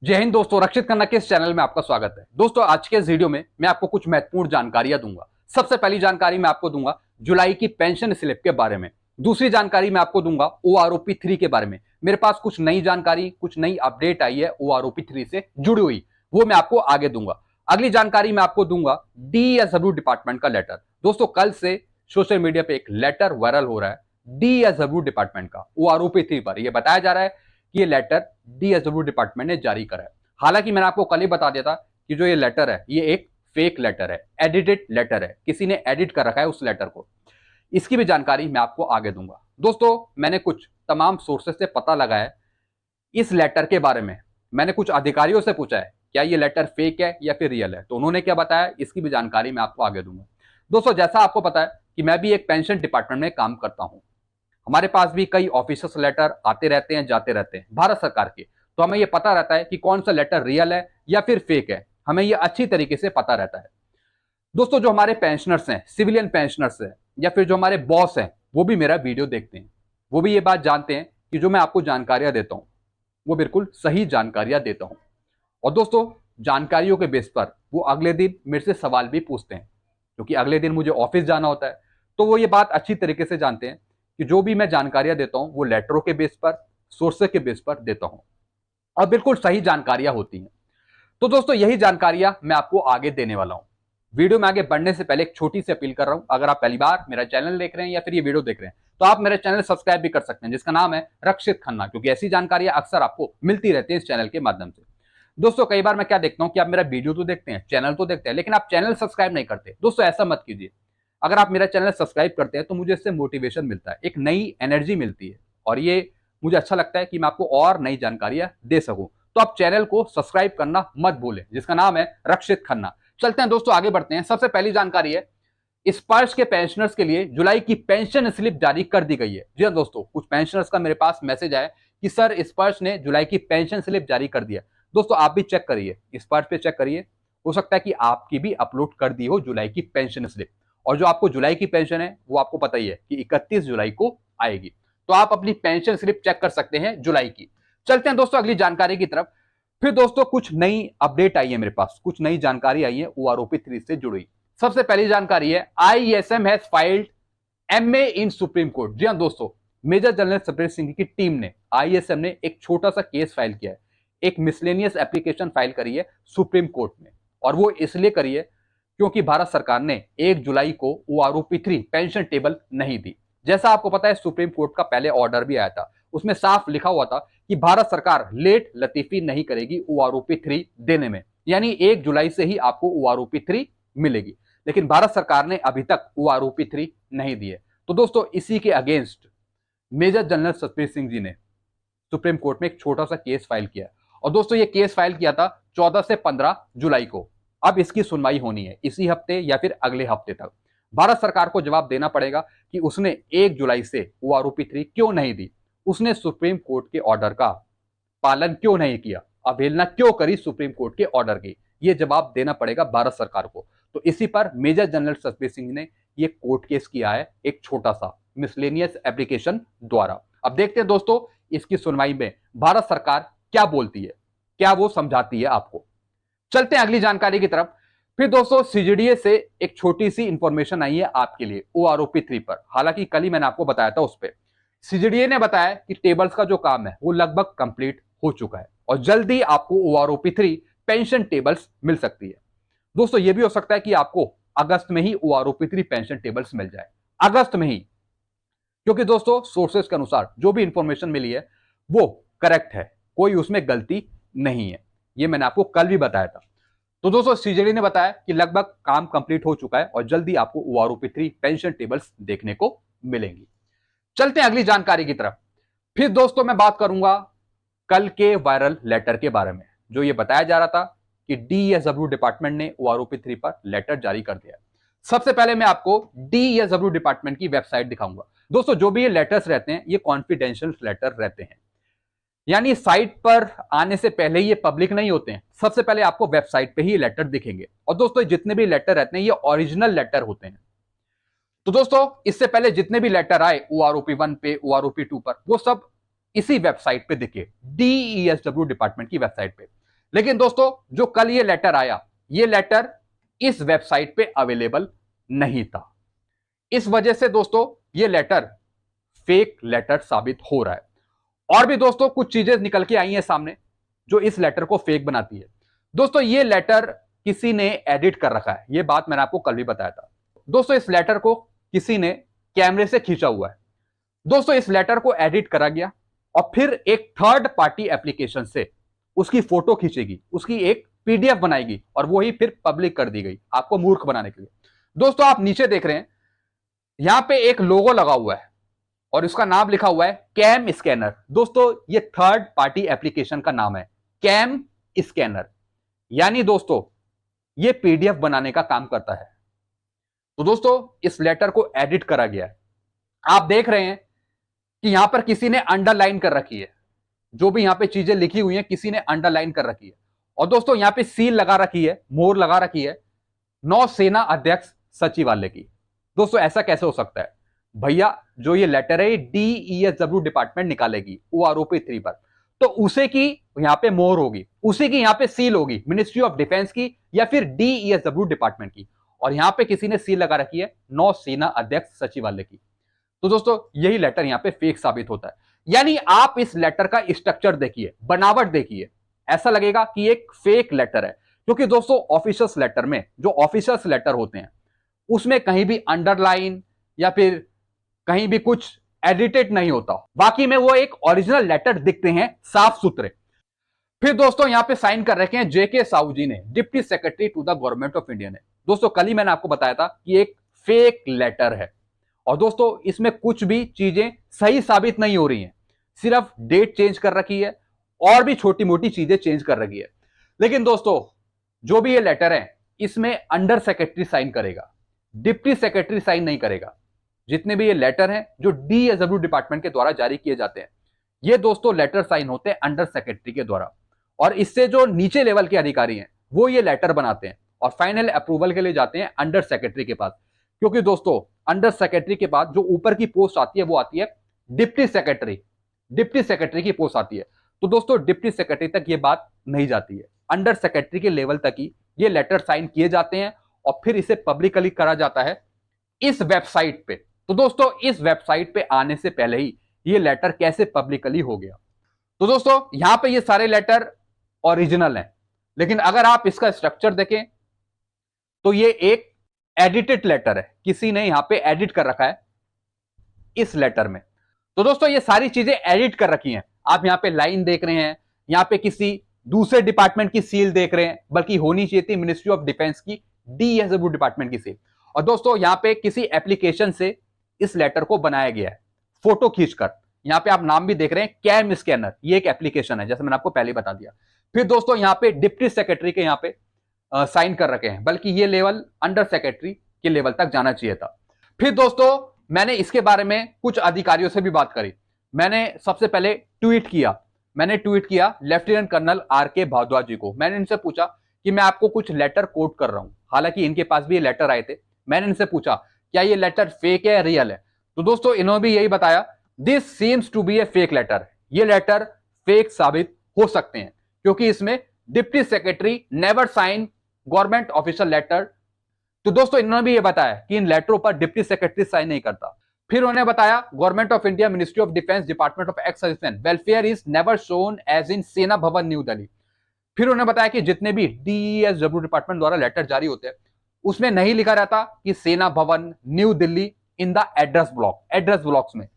जय हिंद दोस्तों, रक्षित खन्ना के इस चैनल में आपका स्वागत है। दोस्तों, आज के इस वीडियो में मैं आपको कुछ महत्वपूर्ण जानकारियां दूंगा। सबसे पहली जानकारी मैं आपको दूंगा जुलाई की पेंशन स्लिप के बारे में। दूसरी जानकारी मैं आपको दूंगा ओआरओपी 3 के बारे में। मेरे पास कुछ नई जानकारी, कुछ नई अपडेट आई है ओआरओपी 3 से जुड़ी हुई, वो मैं आपको आगे दूंगा। अगली जानकारी मैं आपको दूंगा डीएसडब्ल्यू डिपार्टमेंट का लेटर। दोस्तों, कल से सोशल मीडिया पे एक लेटर वायरल हो रहा है डीएसडब्ल्यू डिपार्टमेंट का ओआरओपी 3 पर। यह बताया जा रहा है कि ये लेटर डीएसडब्ल्यू डिपार्टमेंट ने जारी करा है। हालांकि मैंने आपको कल ही बता दिया था कि जो ये लेटर है ये एक फेक लेटर है, एडिटेड लेटर है, किसी ने एडिट कर रखा है उस लेटर को। इसकी भी जानकारी मैं आपको आगे दूंगा। दोस्तों, मैंने कुछ तमाम सोर्सेस से पता लगाया है इस लेटर के बारे में। मैंने कुछ अधिकारियों से पूछा है क्या ये लेटर फेक है या फिर रियल है, तो उन्होंने क्या बताया इसकी भी जानकारी मैं आपको आगे दूंगा। दोस्तों, जैसा आपको पता है कि मैं भी एक पेंशन डिपार्टमेंट में काम करता हूं। हमारे पास भी कई ऑफिशियल लेटर आते रहते हैं, जाते रहते हैं भारत सरकार के। तो हमें यह पता रहता है कि कौन सा लेटर रियल है या फिर फेक है, हमें यह अच्छी तरीके से पता रहता है। दोस्तों, जो हमारे पेंशनर्स हैं, सिविलियन पेंशनर्स हैं, या फिर जो हमारे बॉस हैं, वो भी मेरा वीडियो देखते हैं। वो भी ये बात जानते हैं कि जो मैं आपको जानकारियां देता हूं वो बिल्कुल सही जानकारियां देता हूं। और दोस्तों, जानकारियों के बेस पर वो अगले दिन मेरे से सवाल भी पूछते हैं, क्योंकि अगले दिन मुझे ऑफिस जाना होता है। तो वो ये बात अच्छी तरीके से जानते हैं कि जो भी मैं जानकारियां देता हूं वो लेटरों के बेस पर, सोर्सेस के बेस पर देता हूं और बिल्कुल सही जानकारियां होती हैं। तो दोस्तों, यही जानकारियां मैं आपको आगे देने वाला हूं। वीडियो में आगे बढ़ने से पहले एक छोटी सी अपील कर रहा हूं, अगर आप पहली बार मेरा चैनल देख रहे हैं या फिर ये वीडियो देख रहे हैं तो आप मेरा चैनल सब्सक्राइब भी कर सकते हैं, जिसका नाम है रक्षित खन्ना, क्योंकि ऐसी जानकारियां अक्सर आपको मिलती रहती है इस चैनल के माध्यम से। दोस्तों, कई बार मैं क्या देखता हूं कि आप मेरा वीडियो तो देखते हैं, चैनल तो देखते हैं, लेकिन आप चैनल सब्सक्राइब नहीं करते। दोस्तों, ऐसा मत कीजिए। अगर आप मेरा चैनल सब्सक्राइब करते हैं तो मुझे इससे मोटिवेशन मिलता है, एक नई एनर्जी मिलती है, और ये मुझे अच्छा लगता है कि मैं आपको और नई जानकारियां दे सकूं। तो आप चैनल को सब्सक्राइब करना मत भूलें, जिसका नाम है रक्षित खन्ना। चलते हैं दोस्तों, आगे बढ़ते हैं। सबसे पहली जानकारी है स्पर्श के पेंशनर्स के लिए जुलाई की पेंशन स्लिप जारी कर दी गई है। जी हाँ दोस्तों, कुछ पेंशनर्स का मेरे पास मैसेज आया कि सर स्पर्श ने जुलाई की पेंशन स्लिप जारी कर दिया। दोस्तों, आप भी चेक करिए, स्पर्श पे चेक करिए, हो सकता है कि आपकी भी अपलोड कर दी हो जुलाई की पेंशन स्लिप। और जो आपको जुलाई की पेंशन है वो आपको पता ही है कि 31 जुलाई को आएगी। तो आप अपनी पेंशन स्लिप चेक कर सकते हैं जुलाई की। चलते हैं दोस्तों अगली जानकारी की तरफ। फिर दोस्तों, कुछ नई अपडेट आई है मेरे पास, कुछ नई जानकारी आई है ओआरओपी 3 से जुड़ी। सबसे पहली जानकारी है ISM has filed MA in Supreme Court. जी हां दोस्तों, मेजर जनरल सतबीर सिंह की टीम ने, आईएसएम ने एक छोटा सा केस फाइल किया है, एक मिसलेनियस एप्लीकेशन फाइल करी है सुप्रीम कोर्ट में। और वो इसलिए करी है क्योंकि भारत सरकार ने 1 जुलाई को ओआरओपी 3 पेंशन टेबल नहीं दी। जैसा आपको पता है सुप्रीम कोर्ट का पहले ऑर्डर भी आया था, उसमें साफ लिखा हुआ था कि भारत सरकार लेट लतीफी नहीं करेगी ओआरओपी 3 देने में, यानी 1 जुलाई से ही आपको ओआरओपी 3 मिलेगी। लेकिन भारत सरकार ने अभी तक ओआरओपी 3 नहीं दी है। तो दोस्तों, इसी के against major general Satbir Singh ji ने सुप्रीम कोर्ट में एक छोटा सा केस फाइल किया। और दोस्तों, ये केस फाइल किया था 14 से 15 जुलाई को। अब इसकी सुनवाई होनी है इसी हफ्ते या फिर अगले हफ्ते तक। भारत सरकार को जवाब देना पड़ेगा कि उसने 1 जुलाई से ओआरओपी 3 क्यों नहीं दी, उसने सुप्रीम कोर्ट के ऑर्डर का पालन क्यों नहीं किया, अवहेलना क्यों करी सुप्रीम कोर्ट के ऑर्डर की। ये जवाब देना पड़ेगा भारत सरकार को। तो इसी पर मेजर जनरल सतबीर सिंह ने ये कोर्ट केस किया है, एक छोटा सा मिसलेनियस एप्लीकेशन द्वारा। अब देखते हैं दोस्तों इसकी सुनवाई में भारत सरकार क्या बोलती है, क्या वो समझाती है आपको। चलते हैं अगली जानकारी की तरफ। फिर दोस्तों, सीजीडीए से एक छोटी सी इंफॉर्मेशन आई है आपके लिए ओआरओपी 3 पर। हालांकि कल ही मैंने आपको बताया था उस पर। सीजीडीए ने बताया कि टेबल्स का जो काम है वो लगभग कंप्लीट हो चुका है और जल्दी आपको ओआरओपी 3 पेंशन टेबल्स मिल सकती है। दोस्तों, ये भी हो सकता है कि आपको अगस्त में ही ओआरओपी 3 पेंशन टेबल्स मिल जाए, अगस्त में ही। क्योंकि दोस्तों, सोर्सेस के अनुसार जो भी इंफॉर्मेशन मिली है वो करेक्ट है, कोई उसमें गलती नहीं है। ये मैंने आपको कल भी बताया था। तो दोस्तों, सीजेडी ने बताया कि लगभग काम कंप्लीट हो चुका है और जल्दी आपको ओआरओपी 3 पेंशन टेबल्स देखने को मिलेंगी। चलते हैं अगली जानकारी की तरफ। फिर दोस्तों, मैं बात करूंगा कल के वायरल लेटर के बारे में, जो ये बताया जा रहा था कि डीएसडब्ल्यू डिपार्टमेंट ने ओआरओपी 3 पर लेटर जारी कर दिया। सबसे पहले मैं आपको डीएसडब्ल्यू डिपार्टमेंट की वेबसाइट दिखाऊंगा। दोस्तों, जो भी ये लेटर्स रहते हैं ये कॉन्फिडेंशियल लेटर रहते हैं, यानी साइट पर आने से पहले ये पब्लिक नहीं होते हैं। सबसे पहले आपको वेबसाइट पे ही लेटर दिखेंगे। और दोस्तों, जितने भी लेटर रहते हैं ये ओरिजिनल लेटर होते हैं। तो दोस्तों, इससे पहले जितने भी लेटर आए ओआरओपी 1 पे, ओआरओपी 2 पर, वो सब इसी वेबसाइट पे दिखे, डीईएसडब्ल्यू डिपार्टमेंट की वेबसाइट पे। लेकिन दोस्तों जो कल ये लेटर आया, ये लेटर इस वेबसाइट पे अवेलेबल नहीं था। इस वजह से दोस्तों ये लेटर फेक लेटर साबित हो रहा है। और भी दोस्तों कुछ चीजें निकल के आई हैं सामने जो इस लेटर को फेक बनाती है। दोस्तों ये लेटर किसी ने एडिट कर रखा है, ये बात मैंने आपको कल भी बताया था। दोस्तों इस लेटर को किसी ने कैमरे से खींचा हुआ है। दोस्तों इस लेटर को एडिट करा गया और फिर एक थर्ड पार्टी एप्लीकेशन से उसकी फोटो खींचेगी, उसकी एक पीडीएफ बनाएगी और वो ही फिर पब्लिक कर दी गई आपको मूर्ख बनाने के लिए। दोस्तों आप नीचे देख रहे हैं, यहां पे एक लोगो लगा हुआ है और इसका नाम लिखा हुआ है कैम स्कैनर। दोस्तों ये थर्ड पार्टी एप्लीकेशन का नाम है कैम स्कैनर, यानी दोस्तों ये पीडीएफ बनाने का काम करता है। तो दोस्तों इस लेटर को एडिट करा गया है। आप देख रहे हैं कि यहां पर किसी ने अंडरलाइन कर रखी है, जो भी यहां पे चीजें लिखी हुई हैं किसी ने अंडरलाइन कर रखी है। और दोस्तों यहां पे सील लगा रखी है, मोहर लगा रखी है नौसेना अध्यक्ष सचिवालय की। दोस्तों ऐसा कैसे हो सकता है भैया, जो ये लेटर है DESW डिपार्टमेंट निकालेगी OROP 3 पर, तो उसे की यहां पे मोहर होगी, उसी की यहां पे सील होगी मिनिस्ट्री ऑफ डिफेंस की या फिर DESW डिपार्टमेंट की, और यहां पे किसी ने सील लगा रखी है नौसेना अध्यक्ष सचिवालय की। तो दोस्तों यही लेटर यहां पे फेक साबित होता है। यानी आप इस लेटर का स्ट्रक्चर देखिए, बनावट देखिए, ऐसा लगेगा कि एक फेक लेटर है। क्योंकि दोस्तों ऑफिशियल्स लेटर में, जो ऑफिशियल्स लेटर होते हैं उसमें कहीं भी अंडरलाइन या फिर कहीं भी कुछ एडिटेड नहीं होता, बाकी में वो एक ओरिजिनल लेटर दिखते हैं साफ सुथरे। फिर दोस्तों यहां पे साइन कर रखे हैं जेके साहू जी ने, deputy secretary to the government of India ने। दोस्तों कल ही मैंने आपको बताया था कि एक फेक लेटर है और दोस्तों इसमें कुछ भी चीजें सही साबित नहीं हो रही हैं, सिर्फ डेट चेंज कर रखी है और भी छोटी मोटी चीजें चेंज कर रखी है। लेकिन दोस्तों जो भी ये लेटर है इसमें अंडर सेक्रेटरी साइन करेगा, डिप्टी सेक्रेटरी साइन नहीं करेगा। जितने भी ये लेटर हैं जो DSW डिपार्टमेंट के द्वारा जारी किए जाते हैं, ये दोस्तों लेटर साइन होते हैं अंडर सेक्रेटरी के द्वारा, और इससे जो नीचे लेवल के अधिकारी हैं वो ये लेटर बनाते हैं और फाइनल अप्रूवल के लिए जाते हैं अंडर सेक्रेटरी के पास। क्योंकि दोस्तों अंडर सेक्रेटरी के बाद जो ऊपर की पोस्ट आती है वो आती है डिप्टी सेक्रेटरी, डिप्टी सेक्रेटरी की पोस्ट आती है। तो दोस्तों डिप्टी सेक्रेटरी तक ये बात नहीं जाती है, अंडर सेक्रेटरी के लेवल तक ही ये लेटर साइन किए जाते हैं और फिर इसे पब्लिकली करा जाता है इस वेबसाइट पे। तो दोस्तों इस वेबसाइट पे आने से पहले ही ये लेटर कैसे पब्लिकली हो गया। तो दोस्तों यहां पे ये सारे लेटर ओरिजिनल हैं, लेकिन अगर आप इसका स्ट्रक्चर देखें तो ये एक एडिटेड लेटर है, किसी ने यहां पे एडिट कर रखा है इस लेटर में। तो दोस्तों ये सारी चीजें एडिट कर रखी हैं। आप यहां पे लाइन देख रहे हैं, यहां पे किसी दूसरे डिपार्टमेंट की सील देख रहे हैं, बल्कि होनी चाहिए थी मिनिस्ट्री ऑफ डिफेंस की, DSW डिपार्टमेंट की सील। और दोस्तों यहां पे किसी एप्लीकेशन से इस लेटर को बनाया गया है फोटो खींचकर। यहां पे आप नाम भी देख रहे हैं कैम स्कैनर, ये एक एप्लीकेशन है जैसे मैंने आपको पहले बता दिया। फिर दोस्तों यहां पे डिप्टी सेक्रेटरी के यहां पे साइन कर रखे हैं, बल्कि ये लेवल अंडर सेक्रेटरी के लेवल तक जाना चाहिए था। फिर दोस्तों मैंने इसके बारे में कुछ अधिकारियों से भी बात करी। मैंने सबसे पहले ट्वीट किया लेफ्टिनेंट कर्नल RK भारद्वाज जी को। मैंने इनसे पूछा कि मैं आपको कुछ लेटर कोट कर रहा हूं, हालांकि इनके पास भी ये लेटर आए थे। मैंने इनसे पूछा क्या ये लेटर फेक है या रियल है, तो दोस्तों इन्होंने भी यही बताया, this seems to be a fake letter. ये लेटर फेक साबित हो सकते हैं क्योंकि इसमें deputy secretary never sign government official letter. तो दोस्तों इन्होंने भी ये बताया कि इन लेटरों पर डिप्टी सेक्रेटरी साइन नहीं करता। फिर उन्होंने बताया government of India, ministry of defence, department of ex serviceman welfare is never shown as in Sena Bhawan new Delhi. फिर उन्होंने बताया कि जितने भी DSW डिपार्टमेंट द्वारा लेटर जारी होते हैं उसमें नहीं लिखा रहता कि सेना Bhawan new Delhi in the address blocks में।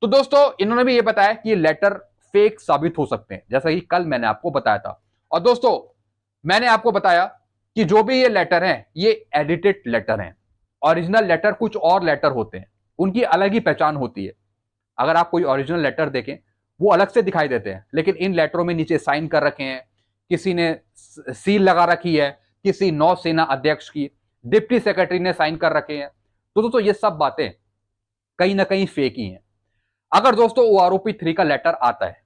तो दोस्तों इन्होंने भी ये बताया कि ये लेटर फेक साबित हो सकते हैं, जैसा कि कल मैंने आपको बताया था। और दोस्तों मैंने आपको बताया कि जो भी ये लेटर हैं ये एडिटेड लेटर हैं, ओरिजिनल लेटर कुछ और लेटर होते हैं, उनकी अलग ही पहचान होती है। अगर आप कोई ओरिजिनल लेटर देखें वो अलग से दिखाई देते हैं, लेकिन इन लेटरों में नीचे साइन कर रखे हैं, किसी ने सील लगा रखी है, किसी नौसेना अध्यक्ष की, डिप्टी सेक्रेटरी ने साइन कर रखे हैं। तो दोस्तों ये सब बातें कहीं ना कहीं फेक ही हैं। अगर दोस्तों OROP 3 का लेटर आता है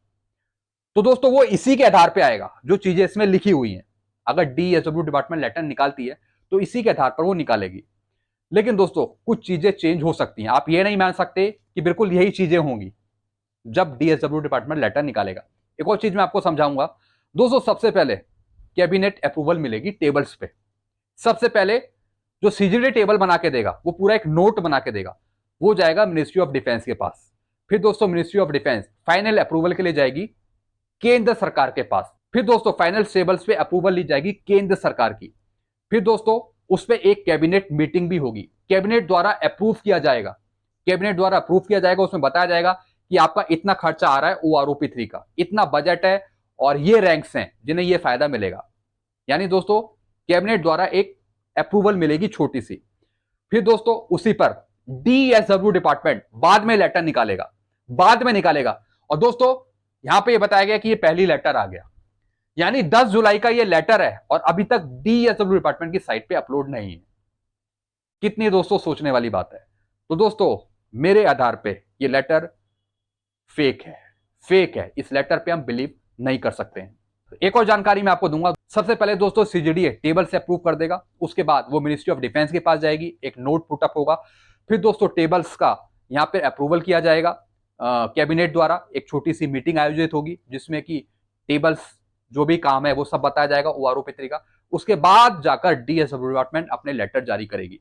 तो दोस्तों वो इसी के आधार पे आएगा जो चीजें इसमें लिखी हुई हैं। अगर DSW डिपार्टमेंट लेटर निकालती है तो इसी के आधार पर वो निकालेगी। लेकिन दोस्तों कुछ चीजें चेंज हो सकती हैं, आप ये नहीं मान सकते कि बिल्कुल यही चीजें होंगी जब DSW डिपार्टमेंट लेटर निकालेगा। एक और चीज मैं आपको समझाऊंगा। दोस्तों सबसे पहले कैबिनेट अप्रूवल मिलेगी टेबल्स पे। सबसे पहले जो सीजीडी टेबल बना के देगा वो पूरा एक नोट बना के देगा, वो जाएगा मिनिस्ट्री ऑफ डिफेंस के पास। फिर दोस्तों ministry of defence final approval के लिए जाएगी केंद्र सरकार के पास। फिर दोस्तों फाइनल टेबल्स पे अप्रूवल ली जाएगी केंद्र सरकार की। फिर दोस्तों उस पर एक कैबिनेट मीटिंग भी होगी, कैबिनेट द्वारा अप्रूव किया जाएगा। कैबिनेट द्वारा अप्रूव किया जाएगा, उसमें बताया जाएगा कि आपका इतना खर्चा आ रहा है OROP3 का, इतना बजट है और ये रैंक्स हैं जिन्हें ये फायदा मिलेगा। यानी दोस्तों कैबिनेट द्वारा एक अप्रूवल मिलेगी छोटी सी। फिर दोस्तों उसी पर DSW डिपार्टमेंट बाद में लेटर निकालेगा, बाद में निकालेगा। और दोस्तों यहां पे ये बताया गया कि ये पहली लेटर आ गया, यानी 10 जुलाई का ये लेटर है और अभी तक DSW डिपार्टमेंट की साइट पे अपलोड नहीं है। कितनी दोस्तों सोचने वाली बात है। तो दोस्तों मेरे आधार पे ये लेटर फेक है, फेक है। इस लेटर पे हम बिलीव नहीं कर सकते हैं। एक और जानकारी मैं आपको दूंगा। सबसे पहले दोस्तों सीजीडी टेबल से अप्रूव कर देगा, उसके बाद वो मिनिस्ट्री ऑफ डिफेंस के पास जाएगी, एक नोट पुटअप होगा। फिर दोस्तों टेबल्स का यहाँ पे अप्रूवल किया जाएगा कैबिनेट द्वारा। एक छोटी सी मीटिंग आयोजित होगी जिसमें कि टेबल्स जो भी काम है वो सब बताया जाएगा OROP3 का। उसके बाद जाकर DSW डिपार्टमेंट अपने लेटर जारी करेगी।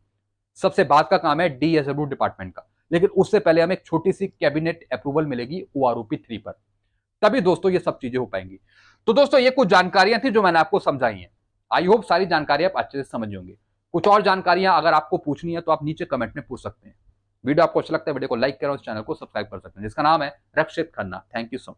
सबसे बाद का काम है DSW डिपार्टमेंट का, लेकिन उससे पहले हमें एक छोटी सी कैबिनेट अप्रूवल मिलेगी OROP3 पर, तभी दोस्तों ये सब चीजें हो पाएंगी। तो दोस्तों ये कुछ जानकारियां थी जो मैंने आपको समझाई हैं। आई होप सारी जानकारी आप अच्छे से समझ होंगे। कुछ और जानकारियां अगर आपको पूछनी है तो आप नीचे कमेंट में पूछ सकते हैं। वीडियो आपको अच्छा लगता है वीडियो को लाइक करें और चैनल को सब्सक्राइब कर सकते हैं, जिसका नाम है Rakshit Khanna. Thank you so much.